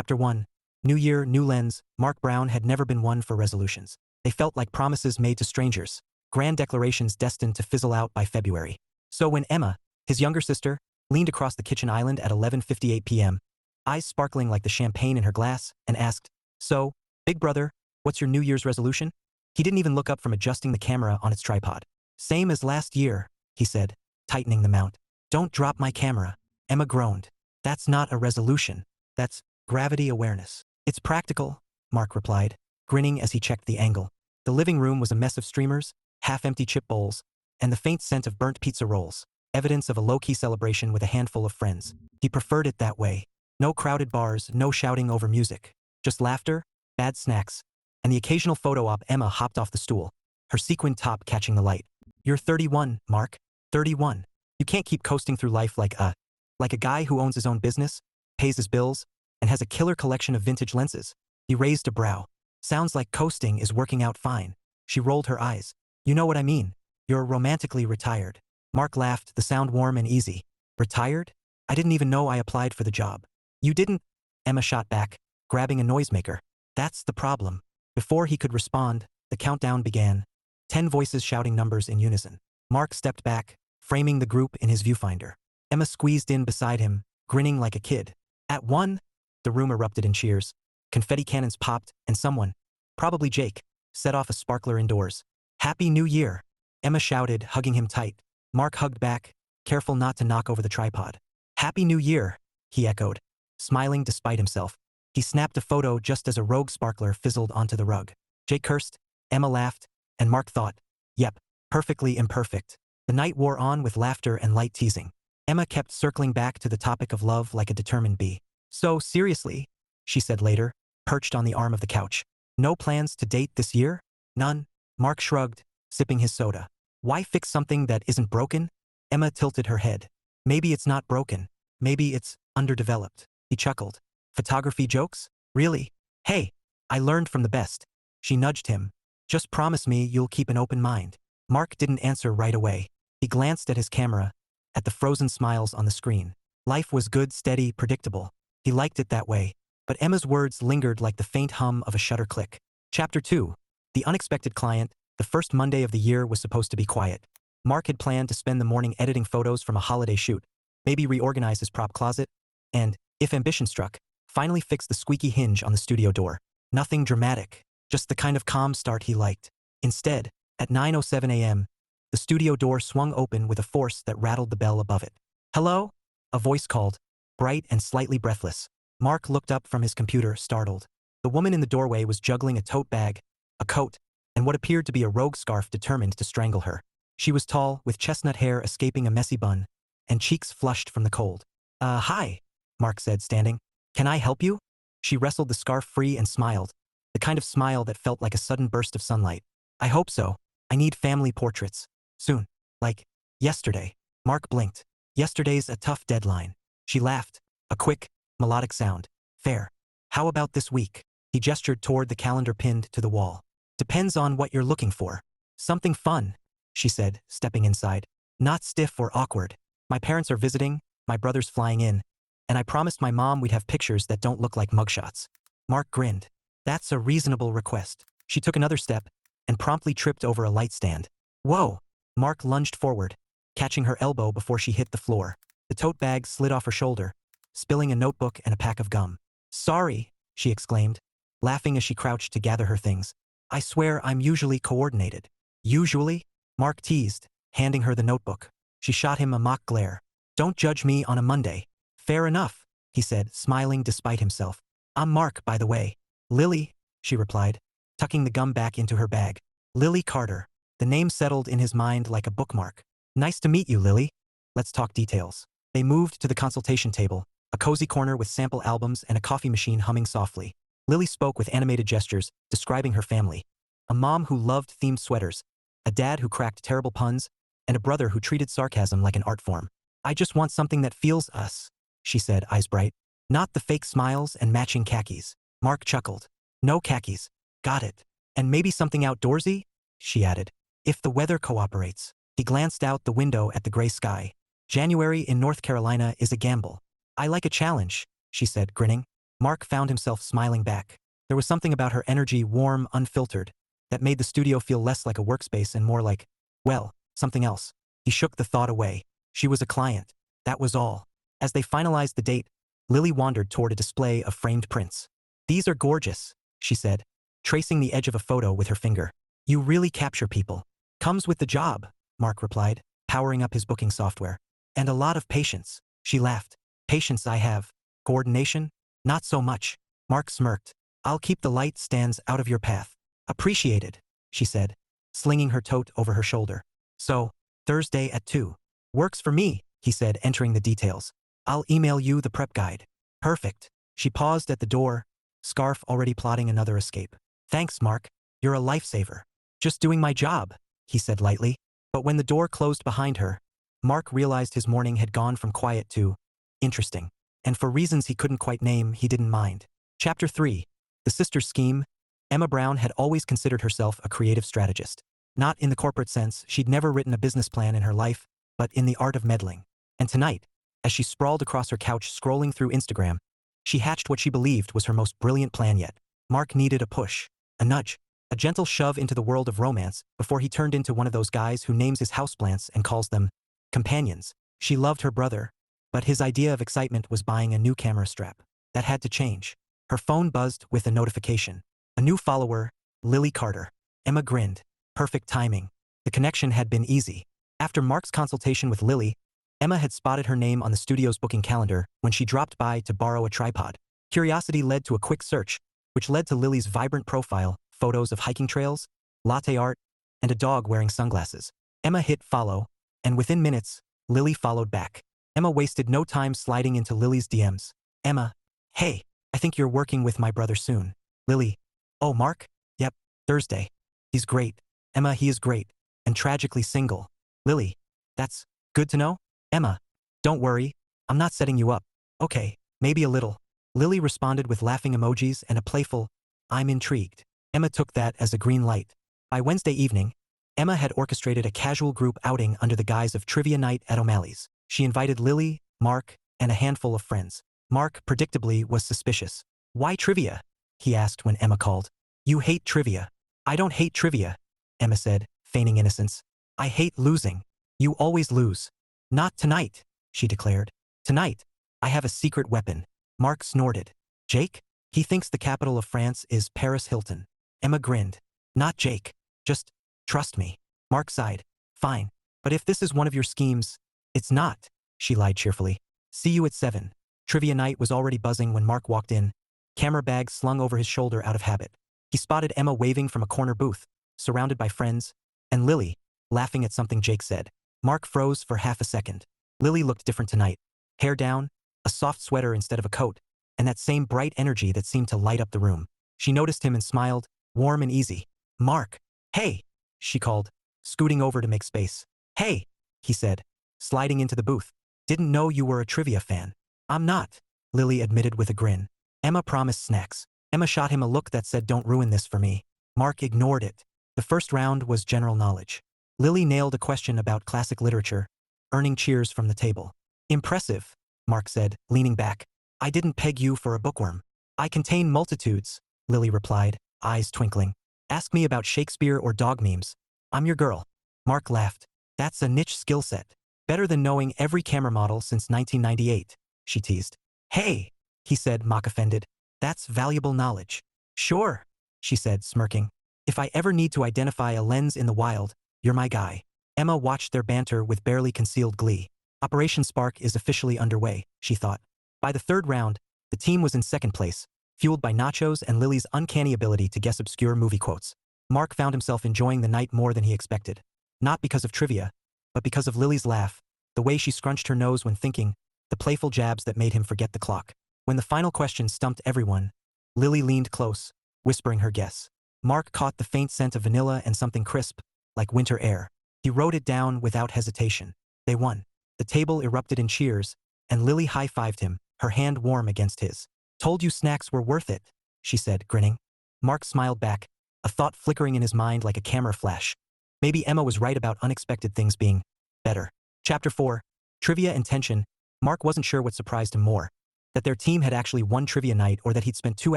Chapter 1. New Year, New Lens. Mark Brown had never been one for resolutions. They felt like promises made to strangers, grand declarations destined to fizzle out by February. So when Emma, his younger sister, leaned across the kitchen island at 11:58 p.m., eyes sparkling like the champagne in her glass, and asked, "So, big brother, what's your New Year's resolution?" He didn't even look up from adjusting the camera on its tripod. "Same as last year," he said, tightening the mount. "Don't drop my camera." Emma groaned. "That's not a resolution. That's gravity awareness." "It's practical," Mark replied, grinning as he checked the angle. The living room was a mess of streamers, half-empty chip bowls, and the faint scent of burnt pizza rolls, evidence of a low-key celebration with a handful of friends. He preferred it that way. No crowded bars, no shouting over music. Just laughter, bad snacks, and the occasional photo op. Emma hopped off the stool, her sequin top catching the light. "You're 31, Mark. 31. You can't keep coasting through life like a guy who owns his own business, pays his bills, and has a killer collection of vintage lenses." He raised a brow. "Sounds like coasting is working out fine." She rolled her eyes. "You know what I mean. You're romantically retired." Mark laughed, the sound warm and easy. "Retired? I didn't even know I applied for the job." "You didn't?" Emma shot back, grabbing a noisemaker. "That's the problem." Before he could respond, the countdown began. 10 voices shouting numbers in unison. Mark stepped back, framing the group in his viewfinder. Emma squeezed in beside him, grinning like a kid. At 1, the room erupted in cheers. Confetti cannons popped, and someone, probably Jake, set off a sparkler indoors. "Happy New Year," Emma shouted, hugging him tight. Mark hugged back, careful not to knock over the tripod. "Happy New Year," he echoed, smiling despite himself. He snapped a photo just as a rogue sparkler fizzled onto the rug. Jake cursed, Emma laughed, and Mark thought, "Yep, perfectly imperfect." The night wore on with laughter and light teasing. Emma kept circling back to the topic of love like a determined bee. "So, seriously," she said later, perched on the arm of the couch. "No plans to date this year?" "None." Mark shrugged, sipping his soda. "Why fix something that isn't broken?" Emma tilted her head. "Maybe it's not broken. Maybe it's underdeveloped." He chuckled. "Photography jokes? Really? Hey, I learned from the best." She nudged him. "Just promise me you'll keep an open mind." Mark didn't answer right away. He glanced at his camera, at the frozen smiles on the screen. Life was good, steady, predictable. He liked it that way. But Emma's words lingered like the faint hum of a shutter click. Chapter 2. The unexpected client. The first Monday of the year was supposed to be quiet. Mark had planned to spend the morning editing photos from a holiday shoot, maybe reorganize his prop closet, and, if ambition struck, finally fix the squeaky hinge on the studio door. Nothing dramatic, just the kind of calm start he liked. Instead, at 9:07 a.m., the studio door swung open with a force that rattled the bell above it. "Hello?" a voice called, bright and slightly breathless. Mark looked up from his computer, startled. The woman in the doorway was juggling a tote bag, a coat, and what appeared to be a rogue scarf determined to strangle her. She was tall, with chestnut hair escaping a messy bun, and cheeks flushed from the cold. Hi," Mark said, standing. "Can I help you?" She wrestled the scarf free and smiled, the kind of smile that felt like a sudden burst of sunlight. "I hope so. I need family portraits. Soon. Like, yesterday." Mark blinked. "Yesterday's a tough deadline." She laughed, a quick, melodic sound. "Fair. How about this week?" He gestured toward the calendar pinned to the wall. "Depends on what you're looking for." "Something fun," she said, stepping inside. "Not stiff or awkward. My parents are visiting, my brother's flying in, and I promised my mom we'd have pictures that don't look like mugshots." Mark grinned. "That's a reasonable request." She took another step and promptly tripped over a light stand. "Whoa!" Mark lunged forward, catching her elbow before she hit the floor. The tote bag slid off her shoulder, spilling a notebook and a pack of gum. "Sorry," she exclaimed, laughing as she crouched to gather her things. "I swear I'm usually coordinated." "Usually?" Mark teased, handing her the notebook. She shot him a mock glare. "Don't judge me on a Monday." "Fair enough," he said, smiling despite himself. "I'm Mark, by the way." "Lily," she replied, tucking the gum back into her bag. "Lily Carter." The name settled in his mind like a bookmark. "Nice to meet you, Lily. Let's talk details." They moved to the consultation table, a cozy corner with sample albums and a coffee machine humming softly. Lily spoke with animated gestures, describing her family. A mom who loved themed sweaters, a dad who cracked terrible puns, and a brother who treated sarcasm like an art form. "I just want something that feels us," she said, eyes bright. "Not the fake smiles and matching khakis." Mark chuckled. "No khakis. Got it. And maybe something outdoorsy?" she added. "If the weather cooperates." He glanced out the window at the gray sky. "January in North Carolina is a gamble." "I like a challenge," she said, grinning. Mark found himself smiling back. There was something about her energy, warm, unfiltered, that made the studio feel less like a workspace and more like, well, something else. He shook the thought away. She was a client. That was all. As they finalized the date, Lily wandered toward a display of framed prints. "These are gorgeous," she said, tracing the edge of a photo with her finger. "You really capture people." "Comes with the job," Mark replied, powering up his booking software. "And a lot of patience," she laughed. "Patience I have. Coordination? Not so much." Mark smirked. "I'll keep the light stands out of your path." "Appreciated," she said, slinging her tote over her shoulder. "So, Thursday at 2. Works for me," he said, entering the details. "I'll email you the prep guide." "Perfect." She paused at the door, scarf already plotting another escape. "Thanks, Mark. You're a lifesaver." "Just doing my job," he said lightly. But when the door closed behind her, Mark realized his morning had gone from quiet to interesting. And for reasons he couldn't quite name, he didn't mind. Chapter 3. The Sisters Scheme. Emma Brown had always considered herself a creative strategist. Not in the corporate sense, she'd never written a business plan in her life, but in the art of meddling. And tonight, as she sprawled across her couch scrolling through Instagram, she hatched what she believed was her most brilliant plan yet. Mark needed a push, a nudge, a gentle shove into the world of romance before he turned into one of those guys who names his houseplants and calls them companions. She loved her brother, but his idea of excitement was buying a new camera strap. That had to change. Her phone buzzed with a notification. A new follower, Lily Carter. Emma grinned. Perfect timing. The connection had been easy. After Mark's consultation with Lily, Emma had spotted her name on the studio's booking calendar when she dropped by to borrow a tripod. Curiosity led to a quick search, which led to Lily's vibrant profile, photos of hiking trails, latte art, and a dog wearing sunglasses. Emma hit follow, and within minutes, Lily followed back. Emma wasted no time sliding into Lily's DMs. "Emma, hey, I think you're working with my brother soon." Lily, "Oh, Mark? Yep, Thursday. He's great." Emma, "He is great, and tragically single." Lily, "That's good to know." Emma, "Don't worry, I'm not setting you up." "Okay, maybe a little." Lily responded with laughing emojis and a playful, "I'm intrigued." Emma took that as a green light. By Wednesday evening, Emma had orchestrated a casual group outing under the guise of trivia night at O'Malley's. She invited Lily, Mark, and a handful of friends. Mark, predictably, was suspicious. "Why trivia?" he asked when Emma called. "You hate trivia." "I don't hate trivia," Emma said, feigning innocence. "I hate losing." "You always lose." "Not tonight," she declared. "Tonight, I have a secret weapon." Mark snorted. "Jake? He thinks the capital of France is Paris Hilton." Emma grinned. "Not Jake. Just trust me." Mark sighed. "Fine. But if this is one of your schemes..." "It's not," she lied cheerfully. "See you at 7. Trivia night was already buzzing when Mark walked in, camera bag slung over his shoulder out of habit. He spotted Emma waving from a corner booth, surrounded by friends, and Lily, laughing at something Jake said. Mark froze for half a second. Lily looked different tonight. Hair down, a soft sweater instead of a coat, and that same bright energy that seemed to light up the room. She noticed him and smiled, warm and easy. "Mark, hey," she called, scooting over to make space. "Hey," he said, sliding into the booth. "Didn't know you were a trivia fan." "I'm not," Lily admitted with a grin. Emma promised snacks. Emma shot him a look that said, "Don't ruin this for me." Mark ignored it. The first round was general knowledge. Lily nailed a question about classic literature, earning cheers from the table. "Impressive," Mark said, leaning back. "I didn't peg you for a bookworm." "I contain multitudes," Lily replied, eyes twinkling. "Ask me about Shakespeare or dog memes. I'm your girl." Mark laughed. "That's a niche skill set. Better than knowing every camera model since 1998, she teased. "Hey," he said, mock offended. "That's valuable knowledge." "Sure," she said, smirking. "If I ever need to identify a lens in the wild, you're my guy." Emma watched their banter with barely concealed glee. Operation Spark is officially underway, she thought. By the third round, the team was in second place, fueled by nachos and Lily's uncanny ability to guess obscure movie quotes. Mark found himself enjoying the night more than he expected. Not because of trivia, but because of Lily's laugh, the way she scrunched her nose when thinking, the playful jabs that made him forget the clock. When the final question stumped everyone, Lily leaned close, whispering her guess. Mark caught the faint scent of vanilla and something crisp, like winter air. He wrote it down without hesitation. They won. The table erupted in cheers, and Lily high-fived him, her hand warm against his. "Told you snacks were worth it," she said, grinning. Mark smiled back, a thought flickering in his mind like a camera flash. Maybe Emma was right about unexpected things being better. Chapter 4. Trivia and Tension. Mark wasn't sure what surprised him more. that their team had actually won trivia night, or that he'd spent 2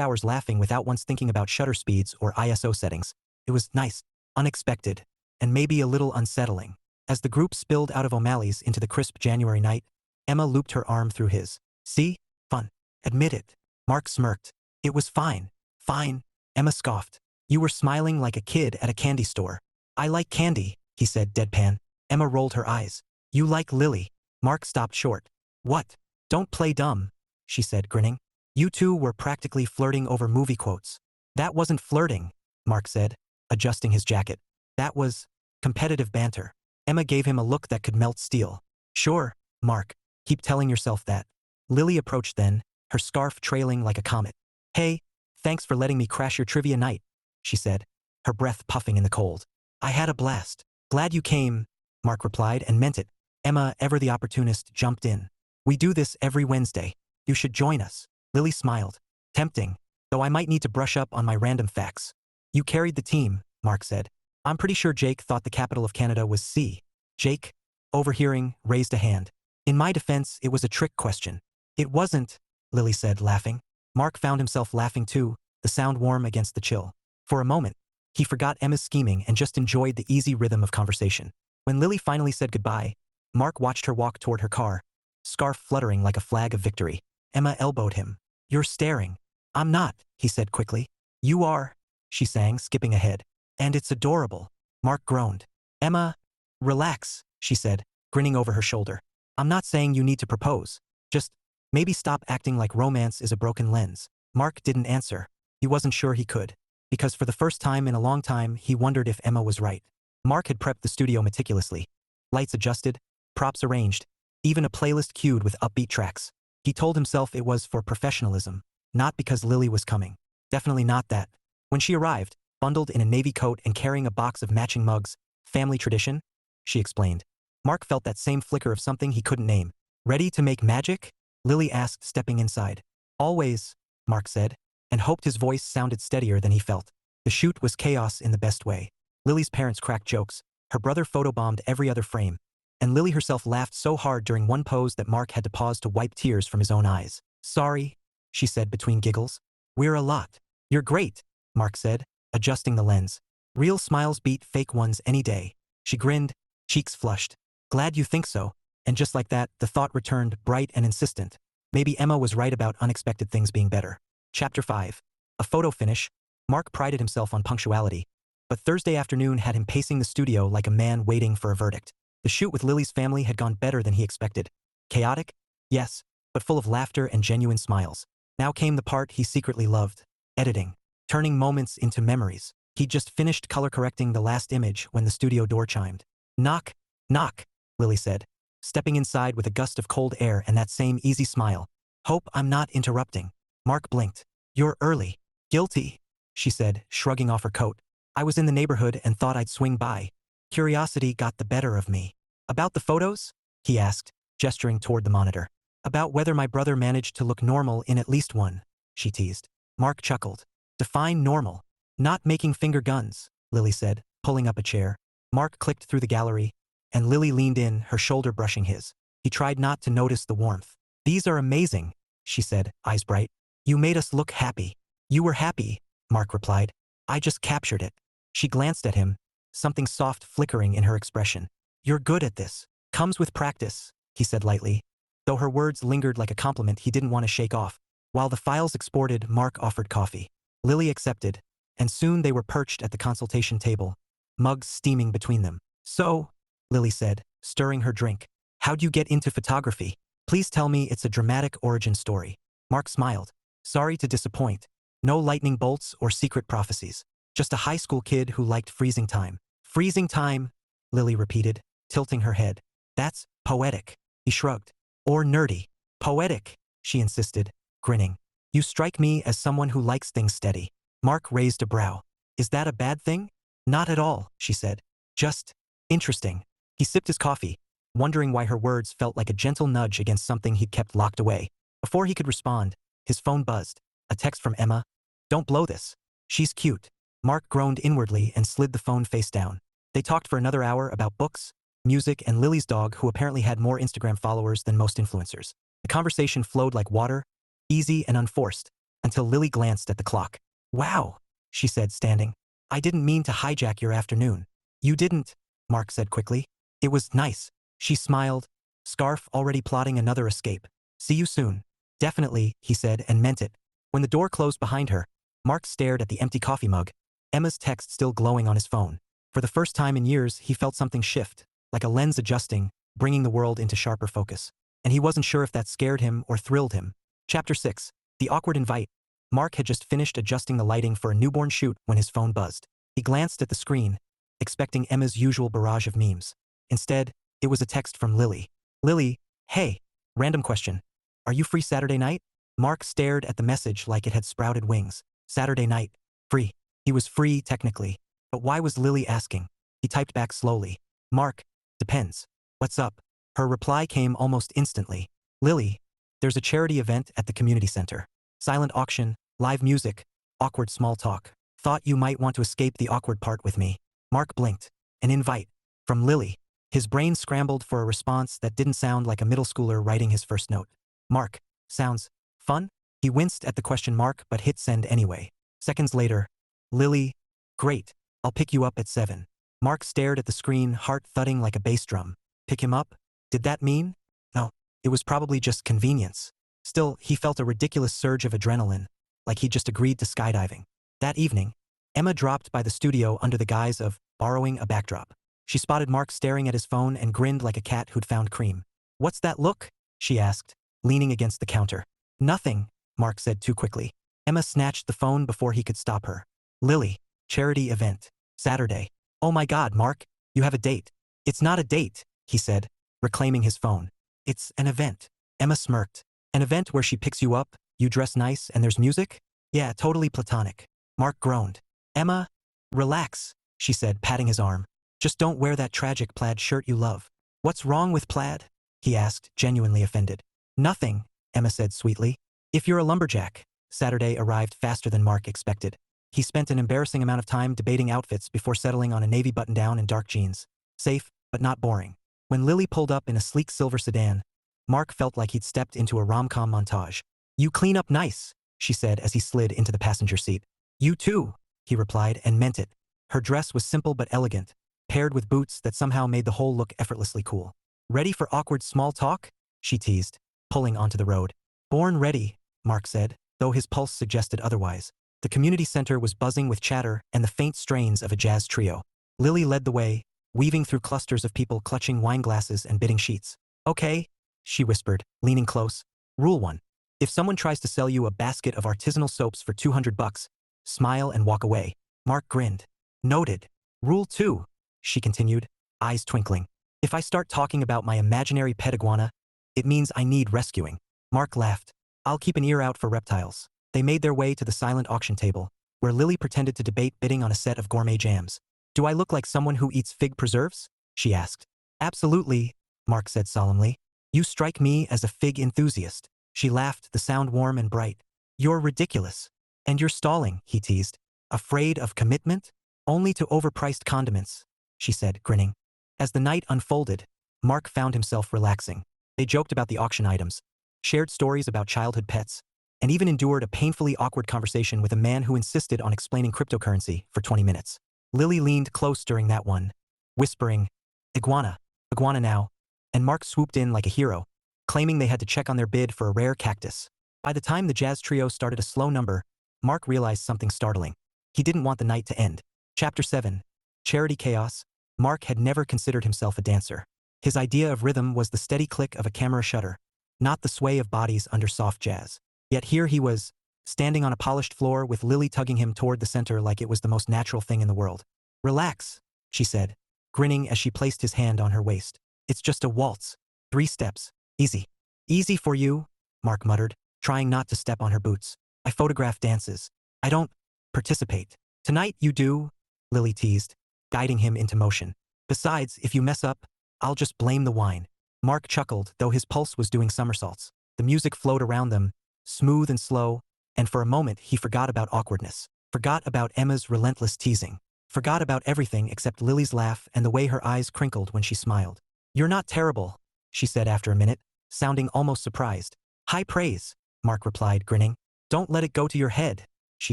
hours laughing without once thinking about shutter speeds or ISO settings. It was nice, unexpected, and maybe a little unsettling. As the group spilled out of O'Malley's into the crisp January night, Emma looped her arm through his. See? Fun. Admit it. Mark smirked. It was fine. Fine. Emma scoffed. You were smiling like a kid at a candy store. I like candy, he said deadpan. Emma rolled her eyes. You like Lily. Mark stopped short. What? Don't play dumb, she said, grinning. You two were practically flirting over movie quotes. That wasn't flirting, Mark said, adjusting his jacket. That was competitive banter. Emma gave him a look that could melt steel. Sure, Mark. Keep telling yourself that. Lily approached then, her scarf trailing like a comet. Hey, thanks for letting me crash your trivia night, she said, her breath puffing in the cold. I had a blast. Glad you came, Mark replied, and meant it. Emma, ever the opportunist, jumped in. We do this every Wednesday. You should join us. Lily smiled. Tempting, though I might need to brush up on my random facts. You carried the team, Mark said. I'm pretty sure Jake thought the capital of Canada was C. Jake, overhearing, raised a hand. In my defense, it was a trick question. It wasn't, Lily said, laughing. Mark found himself laughing too, the sound warm against the chill. For a moment, he forgot Emma's scheming and just enjoyed the easy rhythm of conversation. When Lily finally said goodbye, Mark watched her walk toward her car, scarf fluttering like a flag of victory. Emma elbowed him. You're staring. I'm not, he said quickly. You are, she sang, skipping ahead. And it's adorable. Mark groaned. Emma, relax, she said, grinning over her shoulder. I'm not saying you need to propose. Just, maybe stop acting like romance is a broken lens. Mark didn't answer. He wasn't sure he could. Because for the first time in a long time, he wondered if Emma was right. Mark had prepped the studio meticulously. Lights adjusted, props arranged, even a playlist cued with upbeat tracks. He told himself it was for professionalism, not because Lily was coming. Definitely not that. When she arrived, bundled in a navy coat and carrying a box of matching mugs, family tradition, she explained. Mark felt that same flicker of something he couldn't name. Ready to make magic? Lily asked, stepping inside. Always, Mark said, and hoped his voice sounded steadier than he felt. The shoot was chaos in the best way. Lily's parents cracked jokes, her brother photobombed every other frame, and Lily herself laughed so hard during one pose that Mark had to pause to wipe tears from his own eyes. Sorry, she said between giggles. We're a lot. You're great, Mark said, adjusting the lens. Real smiles beat fake ones any day. She grinned, cheeks flushed. Glad you think so. And just like that, the thought returned, bright and insistent. Maybe Emma was right about unexpected things being better. Chapter 5. A photo finish. Mark prided himself on punctuality, but Thursday afternoon had him pacing the studio like a man waiting for a verdict. The shoot with Lily's family had gone better than he expected. Chaotic? Yes, but full of laughter and genuine smiles. Now came the part he secretly loved. Editing. Turning moments into memories. He'd just finished color-correcting the last image when the studio door chimed. Knock, knock, Lily said, stepping inside with a gust of cold air and that same easy smile. Hope I'm not interrupting. Mark blinked. You're early. Guilty, she said, shrugging off her coat. I was in the neighborhood and thought I'd swing by. Curiosity got the better of me. About the photos? He asked, gesturing toward the monitor. About whether my brother managed to look normal in at least one, she teased. Mark chuckled. Define normal. Not making finger guns, Lily said, pulling up a chair. Mark clicked through the gallery, and Lily leaned in, her shoulder brushing his. He tried not to notice the warmth. These are amazing, she said, eyes bright. You made us look happy. You were happy, Mark replied. I just captured it. She glanced at him, something soft flickering in her expression. You're good at this. Comes with practice, he said lightly. Though her words lingered like a compliment he didn't want to shake off. While the files exported, Mark offered coffee. Lily accepted, and soon they were perched at the consultation table, mugs steaming between them. So, Lily said, stirring her drink, how'd you get into photography? Please tell me it's a dramatic origin story. Mark smiled. Sorry to disappoint. No lightning bolts or secret prophecies. Just a high school kid who liked freezing time. Freezing time, Lily repeated, tilting her head. That's poetic, he shrugged. Or nerdy. Poetic, she insisted, grinning. You strike me as someone who likes things steady. Mark raised a brow. Is that a bad thing? Not at all, she said. Just interesting. He sipped his coffee, wondering why her words felt like a gentle nudge against something he'd kept locked away. Before he could respond, his phone buzzed. A text from Emma. Don't blow this. She's cute. Mark groaned inwardly and slid the phone face down. They talked for another hour about books, music, and Lily's dog, who apparently had more Instagram followers than most influencers. The conversation flowed like water, easy and unforced, until Lily glanced at the clock. Wow, she said, standing. I didn't mean to hijack your afternoon. You didn't, Mark said quickly. It was nice. She smiled, scarf already plotting another escape. See you soon. Definitely, he said, and meant it. When the door closed behind her, Mark stared at the empty coffee mug, Emma's text still glowing on his phone. For the first time in years, he felt something shift, like a lens adjusting, bringing the world into sharper focus. And he wasn't sure if that scared him or thrilled him. Chapter 6. The Awkward Invite. Mark had just finished adjusting the lighting for a newborn shoot when his phone buzzed. He glanced at the screen, expecting Emma's usual barrage of memes. Instead, it was a text from Lily. Lily, hey, random question. Are you free Saturday night? Mark stared at the message like it had sprouted wings. Saturday night. Free. He was free, technically. But why was Lily asking? He typed back slowly. Mark, depends. What's up? Her reply came almost instantly. Lily, there's a charity event at the community center. Silent auction, live music, awkward small talk. Thought you might want to escape the awkward part with me. Mark blinked. An invite. From Lily. His brain scrambled for a response that didn't sound like a middle schooler writing his first note. Mark, sounds fun? He winced at the question mark but hit send anyway. Seconds later, Lily, great. I'll pick you up at 7. Mark stared at the screen, heart thudding like a bass drum. Pick him up? Did that mean? No, it was probably just convenience. Still, he felt a ridiculous surge of adrenaline, like he'd just agreed to skydiving. That evening, Emma dropped by the studio under the guise of borrowing a backdrop. She spotted Mark staring at his phone and grinned like a cat who'd found cream. What's that look? She asked, leaning against the counter. Nothing, Mark said too quickly. Emma snatched the phone before he could stop her. Lily, charity event. Saturday. Oh my God, Mark, you have a date. It's not a date, he said, reclaiming his phone. It's an event. Emma smirked. An event where she picks you up, you dress nice, and there's music? Yeah, totally platonic. Mark groaned. Emma, relax, she said, patting his arm. Just don't wear that tragic plaid shirt you love. What's wrong with plaid? He asked, genuinely offended. Nothing, Emma said sweetly. If you're a lumberjack. Saturday arrived faster than Mark expected. He spent an embarrassing amount of time debating outfits before settling on a navy button-down and dark jeans. Safe, but not boring. When Lily pulled up in a sleek silver sedan, Mark felt like he'd stepped into a rom-com montage. You clean up nice, she said as he slid into the passenger seat. You too, he replied, and meant it. Her dress was simple but elegant, paired with boots that somehow made the whole look effortlessly cool. Ready for awkward small talk? She teased, pulling onto the road. Born ready, Mark said, though his pulse suggested otherwise. The community center was buzzing with chatter and the faint strains of a jazz trio. Lily led the way, weaving through clusters of people clutching wine glasses and bidding sheets. Okay, she whispered, leaning close. Rule 1. If someone tries to sell you a basket of artisanal soaps for $200, smile and walk away. Mark grinned. Noted. Rule 2, she continued, eyes twinkling. If I start talking about my imaginary pet iguana, it means I need rescuing. Mark laughed. I'll keep an ear out for reptiles. They made their way to the silent auction table, where Lily pretended to debate bidding on a set of gourmet jams. Do I look like someone who eats fig preserves? She asked. Absolutely, Mark said solemnly. You strike me as a fig enthusiast. She laughed, the sound warm and bright. You're ridiculous. And you're stalling, he teased. Afraid of commitment? Only to overpriced condiments, she said, grinning. As the night unfolded, Mark found himself relaxing. They joked about the auction items, shared stories about childhood pets, and even endured a painfully awkward conversation with a man who insisted on explaining cryptocurrency for 20 minutes. Lily leaned close during that one, whispering, Iguana, iguana now, and Mark swooped in like a hero, claiming they had to check on their bid for a rare cactus. By the time the jazz trio started a slow number, Mark realized something startling. He didn't want the night to end. Chapter 7. Charity Chaos. Mark had never considered himself a dancer. His idea of rhythm was the steady click of a camera shutter, not the sway of bodies under soft jazz. Yet here he was, standing on a polished floor with Lily tugging him toward the center like it was the most natural thing in the world. Relax, she said, grinning as she placed his hand on her waist. It's just a waltz. 3 steps. Easy. Easy for you, Mark muttered, trying not to step on her boots. I photograph dances. I don't participate. Tonight you do, Lily teased, guiding him into motion. Besides, if you mess up, I'll just blame the wine. Mark chuckled, though his pulse was doing somersaults. The music flowed around them, smooth and slow, and for a moment he forgot about awkwardness, forgot about Emma's relentless teasing, forgot about everything except Lily's laugh and the way her eyes crinkled when she smiled. You're not terrible, she said after a minute, sounding almost surprised. High praise. Mark replied, grinning. Don't let it go to your head, she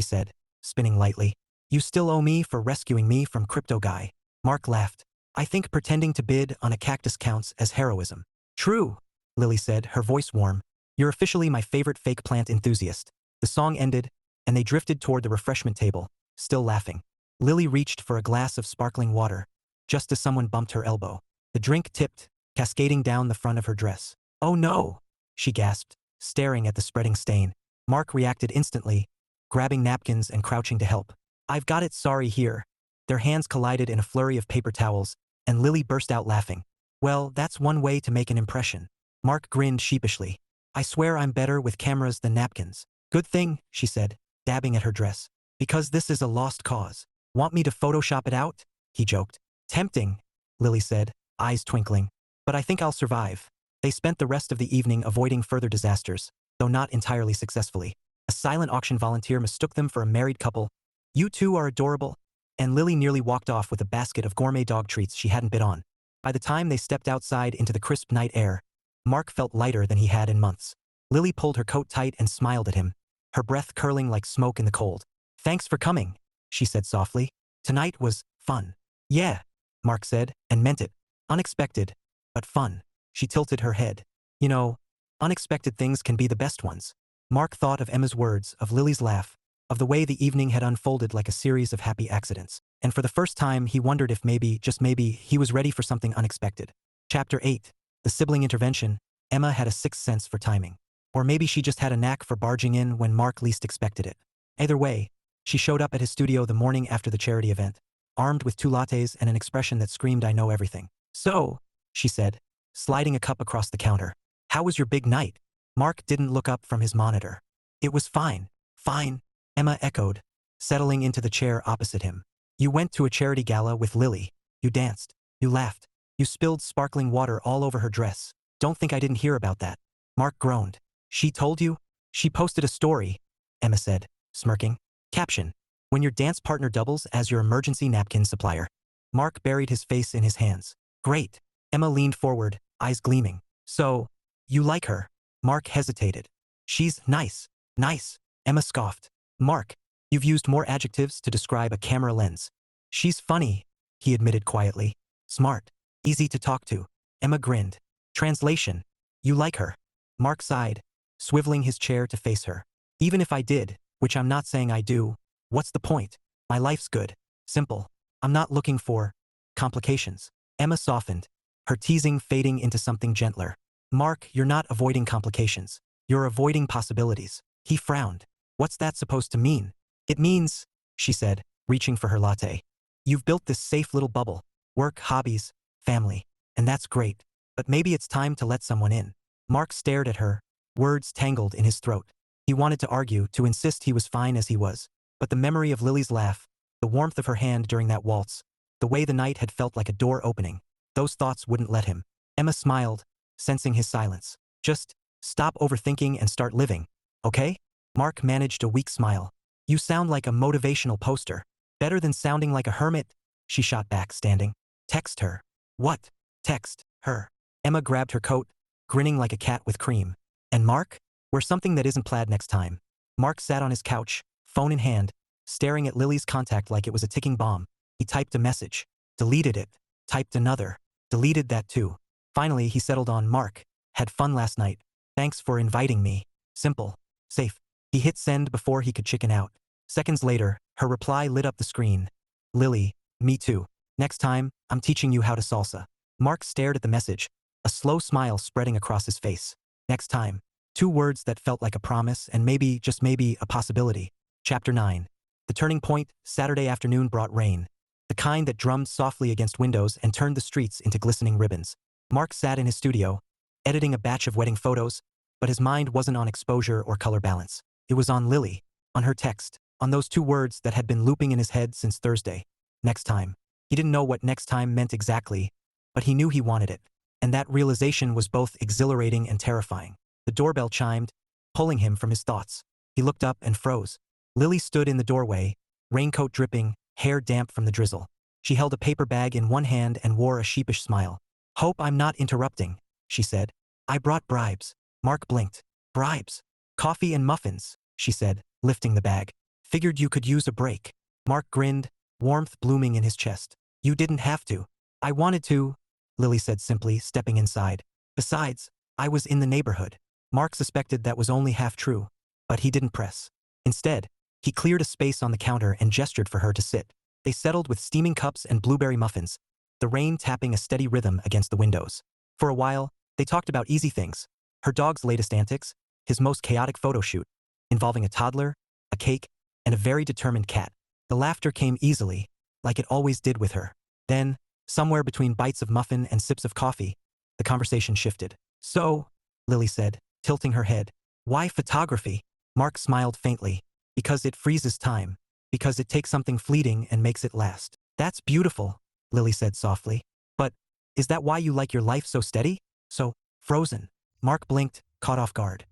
said, spinning lightly. You still owe me for rescuing me from Crypto Guy. Mark laughed. I think pretending to bid on a cactus counts as heroism. True, Lily said, her voice warm. You're officially my favorite fake plant enthusiast. The song ended, and they drifted toward the refreshment table, still laughing. Lily reached for a glass of sparkling water, just as someone bumped her elbow. The drink tipped, cascading down the front of her dress. Oh no, she gasped, staring at the spreading stain. Mark reacted instantly, grabbing napkins and crouching to help. I've got it, sorry, here. Their hands collided in a flurry of paper towels, and Lily burst out laughing. Well, that's one way to make an impression. Mark grinned sheepishly. I swear I'm better with cameras than napkins. Good thing, she said, dabbing at her dress. Because this is a lost cause. Want me to Photoshop it out? He joked. Tempting, Lily said, eyes twinkling. But I think I'll survive. They spent the rest of the evening avoiding further disasters, though not entirely successfully. A silent auction volunteer mistook them for a married couple. You two are adorable. And Lily nearly walked off with a basket of gourmet dog treats she hadn't bid on. By the time they stepped outside into the crisp night air, Mark felt lighter than he had in months. Lily pulled her coat tight and smiled at him, her breath curling like smoke in the cold. Thanks for coming, she said softly. Tonight was fun. Yeah, Mark said, and meant it. Unexpected, but fun. She tilted her head. You know, unexpected things can be the best ones. Mark thought of Emma's words, of Lily's laugh, of the way the evening had unfolded like a series of happy accidents. And for the first time, he wondered if maybe, just maybe, he was ready for something unexpected. Chapter 8. The Sibling Intervention. Emma had a sixth sense for timing. Or maybe she just had a knack for barging in when Mark least expected it. Either way, she showed up at his studio the morning after the charity event, armed with 2 lattes and an expression that screamed, I know everything. So, she said, sliding a cup across the counter. How was your big night? Mark didn't look up from his monitor. It was fine. Fine, Emma echoed, settling into the chair opposite him. You went to a charity gala with Lily. You danced. You laughed. You spilled sparkling water all over her dress. Don't think I didn't hear about that. Mark groaned. She told you? She posted a story, Emma said, smirking. Caption. When your dance partner doubles as your emergency napkin supplier. Mark buried his face in his hands. Great. Emma leaned forward, eyes gleaming. So, you like her? Mark hesitated. She's nice. Nice, Emma scoffed. Mark, you've used more adjectives to describe a camera lens. She's funny, he admitted quietly. Smart. Easy to talk to. Emma grinned. Translation. You like her. Mark sighed, swiveling his chair to face her. Even if I did, which I'm not saying I do, what's the point? My life's good. Simple. I'm not looking for complications. Emma softened, her teasing fading into something gentler. Mark, you're not avoiding complications. You're avoiding possibilities. He frowned. What's that supposed to mean? It means, she said, reaching for her latte. You've built this safe little bubble. Work, hobbies, family. And that's great. But maybe it's time to let someone in. Mark stared at her, words tangled in his throat. He wanted to argue, to insist he was fine as he was. But the memory of Lily's laugh, the warmth of her hand during that waltz, the way the night had felt like a door opening, those thoughts wouldn't let him. Emma smiled, sensing his silence. Just stop overthinking and start living, okay? Mark managed a weak smile. You sound like a motivational poster. Better than sounding like a hermit, she shot back, standing. Text her. What? Text her. Emma grabbed her coat, grinning like a cat with cream. And Mark? Wear something that isn't plaid next time. Mark sat on his couch, phone in hand, staring at Lily's contact like it was a ticking bomb. He typed a message, deleted it, typed another, deleted that too. Finally, he settled on Mark. Had fun last night. Thanks for inviting me. Simple. Safe. He hit send before he could chicken out. Seconds later, her reply lit up the screen. Lily, me too. Next time, I'm teaching you how to salsa. Mark stared at the message, a slow smile spreading across his face. Next time. 2 words that felt like a promise and maybe, just maybe, a possibility. Chapter 9. The turning point. Saturday afternoon brought rain. The kind that drummed softly against windows and turned the streets into glistening ribbons. Mark sat in his studio, editing a batch of wedding photos, but his mind wasn't on exposure or color balance. It was on Lily, on her text, on those 2 words that had been looping in his head since Thursday. Next time. He didn't know what next time meant exactly, but he knew he wanted it. And that realization was both exhilarating and terrifying. The doorbell chimed, pulling him from his thoughts. He looked up and froze. Lily stood in the doorway, raincoat dripping, hair damp from the drizzle. She held a paper bag in one hand and wore a sheepish smile. Hope I'm not interrupting, she said. I brought bribes. Mark blinked. Bribes? Coffee and muffins, she said, lifting the bag. Figured you could use a break. Mark grinned, warmth blooming in his chest. You didn't have to. I wanted to, Lily said simply, stepping inside. Besides, I was in the neighborhood. Mark suspected that was only half true, but he didn't press. Instead, he cleared a space on the counter and gestured for her to sit. They settled with steaming cups and blueberry muffins, the rain tapping a steady rhythm against the windows. For a while, they talked about easy things. Her dog's latest antics, his most chaotic photo shoot, involving a toddler, a cake, and a very determined cat. The laughter came easily, like it always did with her. Then, somewhere between bites of muffin and sips of coffee, the conversation shifted. So, Lily said, tilting her head, why photography? Mark smiled faintly. Because it freezes time. Because it takes something fleeting and makes it last. That's beautiful, Lily said softly. But, is that why you like your life so steady? So, frozen? Mark blinked, caught off guard.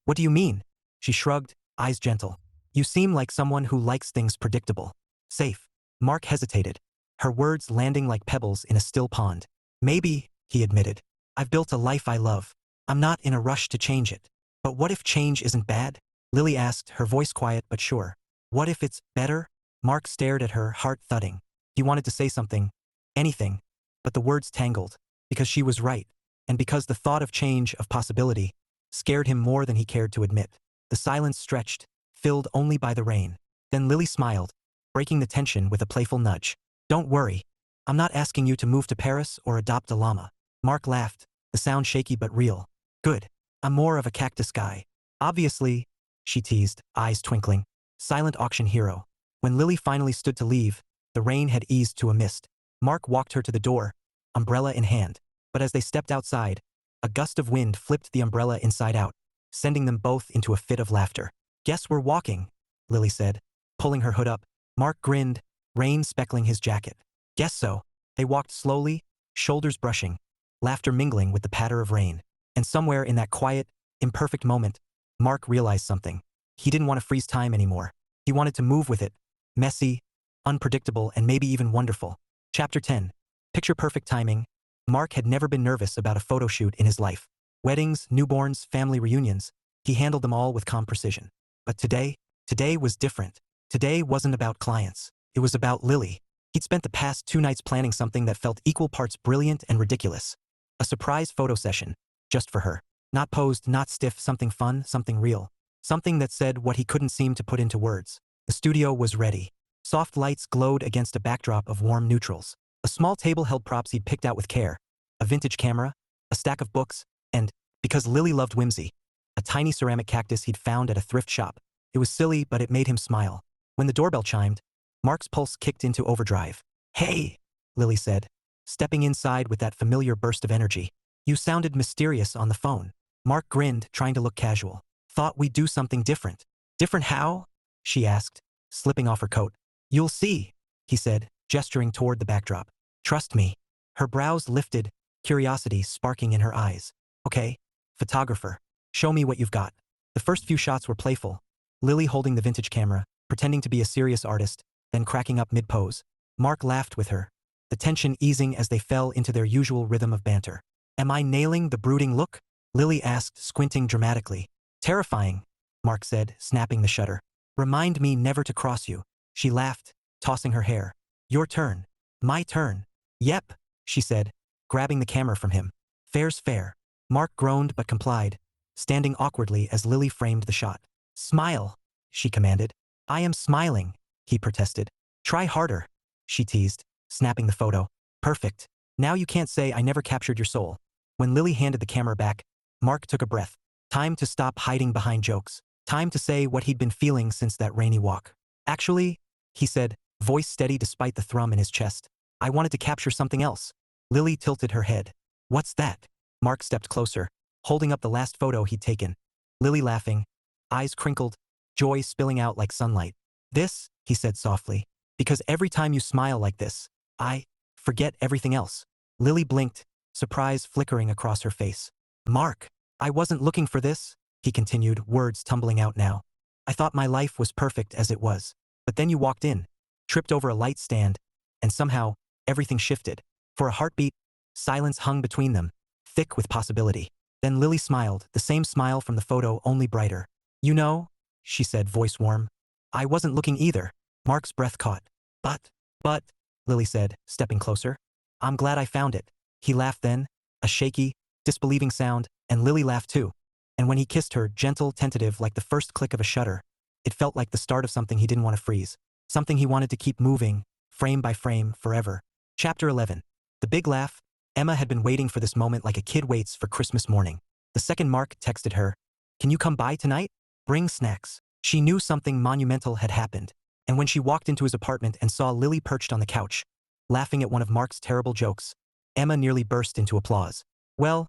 What do you mean? She shrugged, eyes gentle. You seem like someone who likes things predictable. Safe. Mark hesitated, her words landing like pebbles in a still pond. Maybe, he admitted. I've built a life I love. I'm not in a rush to change it. But what if change isn't bad? Lily asked, her voice quiet but sure. What if it's better? Mark stared at her, heart thudding. He wanted to say something, anything, but the words tangled, because she was right, and because the thought of change, of possibility, scared him more than he cared to admit. The silence stretched, filled only by the rain. Then Lily smiled, breaking the tension with a playful nudge. Don't worry. I'm not asking you to move to Paris or adopt a llama. Mark laughed, the sound shaky but real. Good. I'm more of a cactus guy. Obviously, she teased, eyes twinkling. Silent auction hero. When Lily finally stood to leave, the rain had eased to a mist. Mark walked her to the door, umbrella in hand. But as they stepped outside, a gust of wind flipped the umbrella inside out, sending them both into a fit of laughter. Guess we're walking, Lily said, pulling her hood up. Mark grinned, rain speckling his jacket. Guess so. They walked slowly, shoulders brushing, laughter mingling with the patter of rain. And somewhere in that quiet, imperfect moment, Mark realized something. He didn't want to freeze time anymore. He wanted to move with it. Messy, unpredictable, and maybe even wonderful. Chapter 10. Picture perfect timing. Mark had never been nervous about a photo shoot in his life. Weddings, newborns, family reunions, he handled them all with calm precision. But today was different. Today wasn't about clients. It was about Lily. He'd spent the past 2 nights planning something that felt equal parts brilliant and ridiculous. A surprise photo session, just for her. Not posed, not stiff, something fun, something real. Something that said what he couldn't seem to put into words. The studio was ready. Soft lights glowed against a backdrop of warm neutrals. A small table held props he'd picked out with care. A vintage camera, a stack of books, and, because Lily loved whimsy, a tiny ceramic cactus he'd found at a thrift shop. It was silly, but it made him smile. When the doorbell chimed, Mark's pulse kicked into overdrive. Hey, Lily said, stepping inside with that familiar burst of energy. You sounded mysterious on the phone. Mark grinned, trying to look casual. Thought we'd do something different. Different how? She asked, slipping off her coat. You'll see, he said, gesturing toward the backdrop. Trust me. Her brows lifted, curiosity sparking in her eyes. Okay, photographer, show me what you've got. The first few shots were playful. Lily holding the vintage camera, pretending to be a serious artist, then cracking up mid-pose. Mark laughed with her, the tension easing as they fell into their usual rhythm of banter. Am I nailing the brooding look? Lily asked, squinting dramatically. Terrifying, Mark said, snapping the shutter. Remind me never to cross you. She laughed, tossing her hair. Your turn. My turn. Yep, she said, grabbing the camera from him. Fair's fair. Mark groaned but complied, standing awkwardly as Lily framed the shot. Smile, she commanded. I am smiling, he protested. Try harder, she teased, snapping the photo. Perfect. Now you can't say I never captured your soul. When Lily handed the camera back, Mark took a breath. Time to stop hiding behind jokes. Time to say what he'd been feeling since that rainy walk. Actually, he said, voice steady despite the thrum in his chest. I wanted to capture something else. Lily tilted her head. What's that? Mark stepped closer, holding up the last photo he'd taken. Lily laughing, eyes crinkled, joy spilling out like sunlight. This, he said softly, because every time you smile like this, I forget everything else. Lily blinked, surprise flickering across her face. Mark, I wasn't looking for this, he continued, words tumbling out now. I thought my life was perfect as it was. But then you walked in, tripped over a light stand, and somehow, everything shifted. For a heartbeat, silence hung between them, thick with possibility. Then Lily smiled, the same smile from the photo, only brighter. You know, she said, voice warm. I wasn't looking either. Mark's breath caught. But, Lily said, stepping closer. I'm glad I found it. He laughed then, a shaky, disbelieving sound, and Lily laughed too. And when he kissed her, gentle, tentative, like the first click of a shutter, it felt like the start of something he didn't want to freeze. Something he wanted to keep moving, frame by frame, forever. Chapter 11. The big laugh. Emma had been waiting for this moment like a kid waits for Christmas morning. The second Mark texted her, "Can you come by tonight? Bring snacks." She knew something monumental had happened, and when she walked into his apartment and saw Lily perched on the couch, laughing at one of Mark's terrible jokes, Emma nearly burst into applause. Well,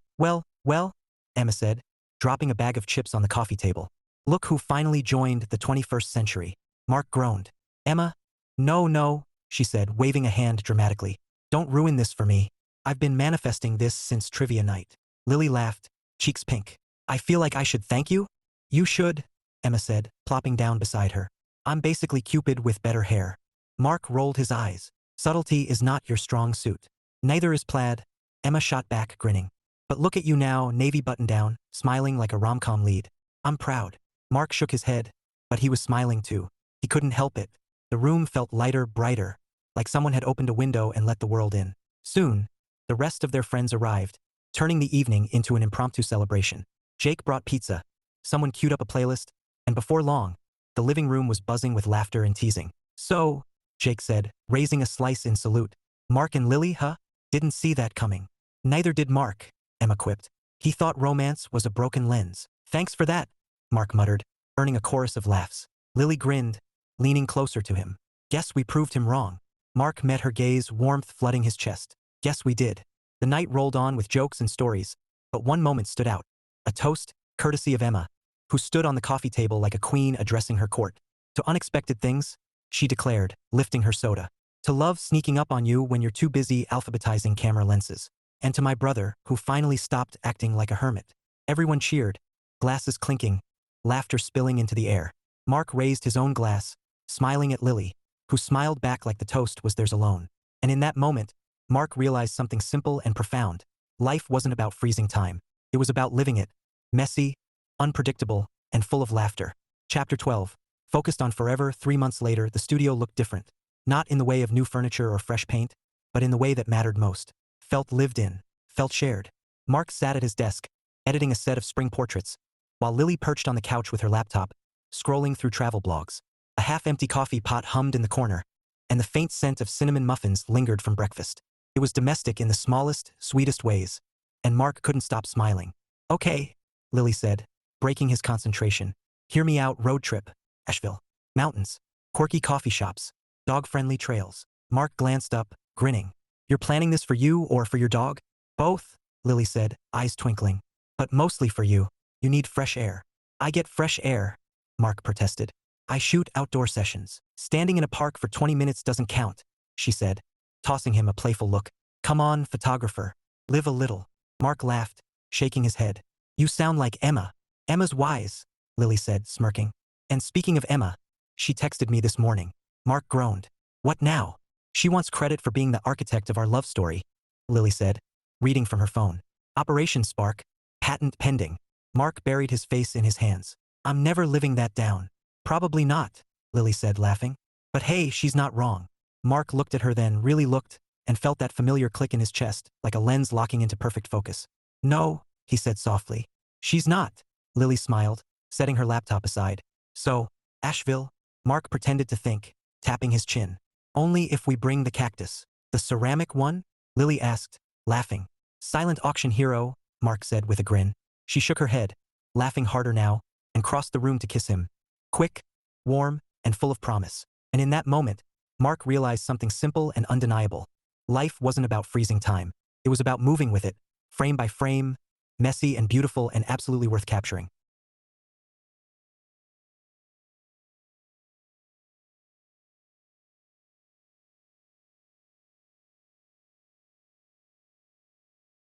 Emma said, dropping a bag of chips on the coffee table. Look who finally joined the 21st century. Mark groaned. Emma? No, she said, waving a hand dramatically. Don't ruin this for me. I've been manifesting this since trivia night. Lily laughed, cheeks pink. I feel like I should thank you? You should, Emma said, plopping down beside her. I'm basically Cupid with better hair. Mark rolled his eyes. Subtlety is not your strong suit. Neither is plaid. Emma shot back, grinning. But look at you now, navy button-down, smiling like a rom-com lead. I'm proud. Mark shook his head, but he was smiling too. He couldn't help it. The room felt lighter, brighter, like someone had opened a window and let the world in. Soon, the rest of their friends arrived, turning the evening into an impromptu celebration. Jake brought pizza. Someone queued up a playlist, and before long, the living room was buzzing with laughter and teasing. So, Jake said, raising a slice in salute. Mark and Lily, huh? Didn't see that coming. Neither did Mark, Emma quipped. He thought romance was a broken lens. Thanks for that, Mark muttered, earning a chorus of laughs. Lily grinned, leaning closer to him. Guess we proved him wrong. Mark met her gaze, warmth flooding his chest. Guess we did. The night rolled on with jokes and stories, but one moment stood out. A toast, courtesy of Emma, who stood on the coffee table like a queen addressing her court. To unexpected things, she declared, lifting her soda. To love sneaking up on you when you're too busy alphabetizing camera lenses. And to my brother, who finally stopped acting like a hermit. Everyone cheered, glasses clinking, laughter spilling into the air. Mark raised his own glass, smiling at Lily, who smiled back like the toast was theirs alone. And in that moment, Mark realized something simple and profound. Life wasn't about freezing time. It was about living it. Messy, unpredictable, and full of laughter. Chapter 12. Focused on forever, 3 months later, the studio looked different. Not in the way of new furniture or fresh paint, but in the way that mattered most. Felt lived in, felt shared. Mark sat at his desk, editing a set of spring portraits, while Lily perched on the couch with her laptop, scrolling through travel blogs. A half-empty coffee pot hummed in the corner, and the faint scent of cinnamon muffins lingered from breakfast. It was domestic in the smallest, sweetest ways, and Mark couldn't stop smiling. Okay, Lily said, breaking his concentration. Hear me out, road trip, Asheville. Mountains, quirky coffee shops, dog-friendly trails. Mark glanced up, grinning. You're planning this for you or for your dog? Both, Lily said, eyes twinkling. But mostly for you. You need fresh air. I get fresh air, Mark protested. I shoot outdoor sessions. Standing in a park for 20 minutes doesn't count, she said, tossing him a playful look. Come on, photographer. Live a little. Mark laughed, shaking his head. You sound like Emma. Emma's wise, Lily said, smirking. And speaking of Emma, she texted me this morning. Mark groaned. What now? She wants credit for being the architect of our love story, Lily said, reading from her phone. Operation Spark, patent pending. Mark buried his face in his hands. I'm never living that down. Probably not, Lily said, laughing. But hey, she's not wrong. Mark looked at her then, really looked, and felt that familiar click in his chest, like a lens locking into perfect focus. No, he said softly. She's not, Lily smiled, setting her laptop aside. So, Asheville? Mark pretended to think, tapping his chin. Only if we bring the cactus. The ceramic one? Lily asked, laughing. Silent auction hero, Mark said with a grin. She shook her head, laughing harder now, and crossed the room to kiss him. Quick, warm, and full of promise. And in that moment, Mark realized something simple and undeniable. Life wasn't about freezing time. It was about moving with it, frame by frame, messy and beautiful and absolutely worth capturing.